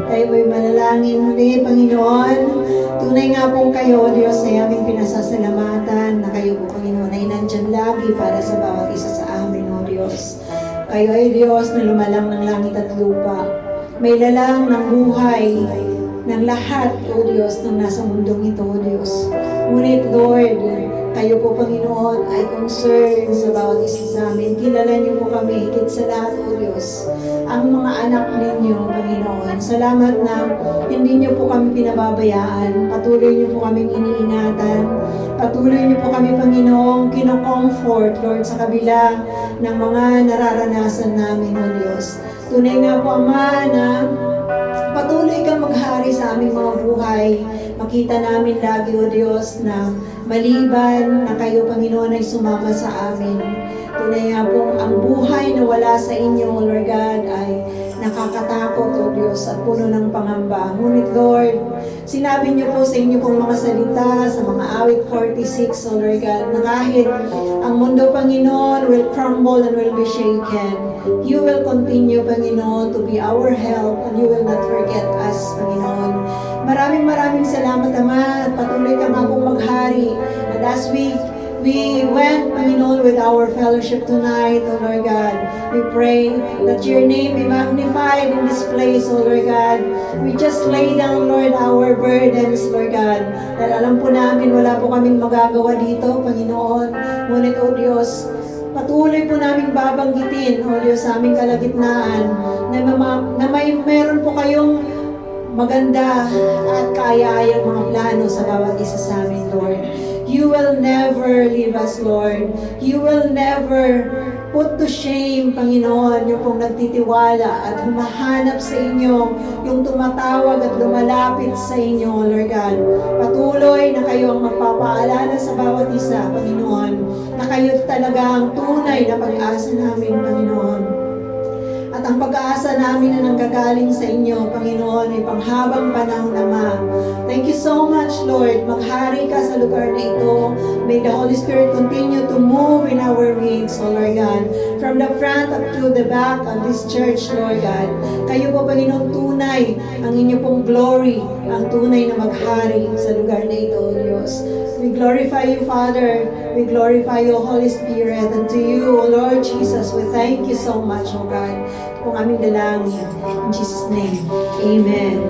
Tayo po'y manalangin muli, Panginoon. Tunay nga pong kayo, Diyos, ay aming pinasasalamatan na kayo po, Panginoon, ay nandyan lagi para sa bawat isa sa amin, O Diyos. Kayo ay Diyos na lumalang ng langit at lupa. May lalang ng buhay ng lahat, O Diyos, ng nasa mundong ito, O Diyos. Ngunit, Lord, kayo po, Panginoon, ay concerned sa bawat isa sa amin. Kilala niyo po kami, higit sa lahat, O Diyos, ang mga anak ninyo, Panginoon. Salamat na hindi niyo po kami pinababayaan. Patuloy niyo po kaming iniingatan. Patuloy niyo po kami, Panginoon, kino-comfort, Lord, sa kabila ng mga nararanasan namin, O Diyos. Tunay nga po, Ama, na patuloy kang maghari sa aming mga buhay. Makita namin lagi, O Diyos, na maliban na kayo, Panginoon, ay sumama sa amin. Tunay nga pong ang buhay na wala sa inyo, Lord God, ay nakakatakot, O Diyos, at puno ng pangamba. Ngunit, Lord, sinabi niyo po sa inyo pong mga salita, sa mga awit 46, O Lord God, na kahit ang mundo, Panginoon, will crumble and will be shaken, you will continue, Panginoon, to be our help, and you will not forget us, Panginoon. Maraming salamat, Ama, at patuloy ka nga pong maghari. And as we went, Panginoon, with our fellowship tonight, O Lord God, we pray that your name be magnified in this place, O Lord God. We just lay down, Lord, our burdens, Lord God, that alam po namin wala po kaming magagawa dito, Panginoon. Ngunit, O Diyos, patuloy po namin babanggitin, O Diyos, sa aming kalagitnaan, na meron po kayong maganda at kaaya-ayang mga plano sa bawat isa sa amin, Lord. You will never leave us, Lord. You will never put to shame, Panginoon, yung pong nagtitiwala at humahanap sa inyo, yung tumatawag at lumalapit sa inyo, Lord God. Patuloy na kayo ang magpapaalala sa bawat isa, Panginoon, na kayo talaga ang tunay na pag-asa namin, Panginoon. At ang pag-aasa namin na nanggagaling sa inyo, Panginoon, ay panghabang panahon, Ama. Thank you so much, Lord. Maghari ka sa lugar na ito. May the Holy Spirit continue to move in our midst, O Lord God. From the front up to the back of this church, Lord God. Kayo po, Panginoon, tunay ang inyo pong glory, ang tunay na maghari sa lugar na ito, O Diyos. We glorify you, Father. We glorify you, Holy Spirit. And to you, O Lord Jesus, we thank you so much, O God. Kung aming dalangin. In Jesus' name, Amen.